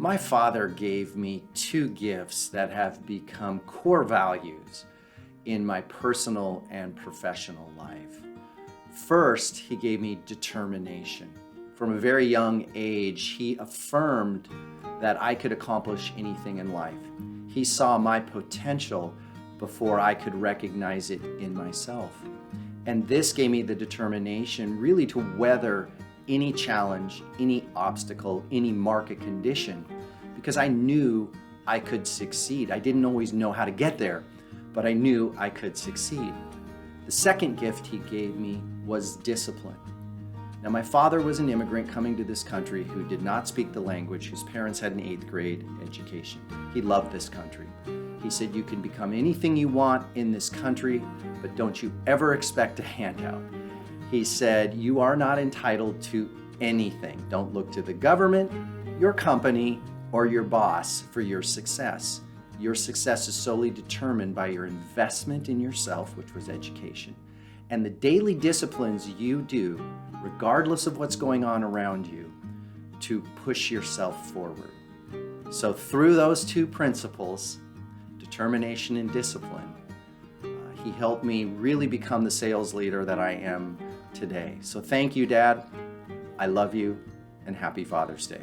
My father gave me two gifts that have become core values in my personal and professional life. First, he gave me determination. From a very young age, he affirmed that I could accomplish anything in life. He saw my potential before I could recognize it in myself. And this gave me the determination really to weather any challenge, any obstacle, any market condition, because I knew I could succeed. I didn't always know how to get there, but I knew I could succeed. The second gift he gave me was discipline. Now, my father was an immigrant coming to this country who did not speak the language, whose parents had an 8th grade education. He loved this country. He said, you can become anything you want in this country, but don't you ever expect a handout. He said, you are not entitled to anything. Don't look to the government, your company, or your boss for your success. Your success is solely determined by your investment in yourself, which was education, and the daily disciplines you do, regardless of what's going on around you, to push yourself forward. So through those two principles, determination and discipline, he helped me really become the sales leader that I am today. So thank you, Dad. I love you, and happy Father's Day.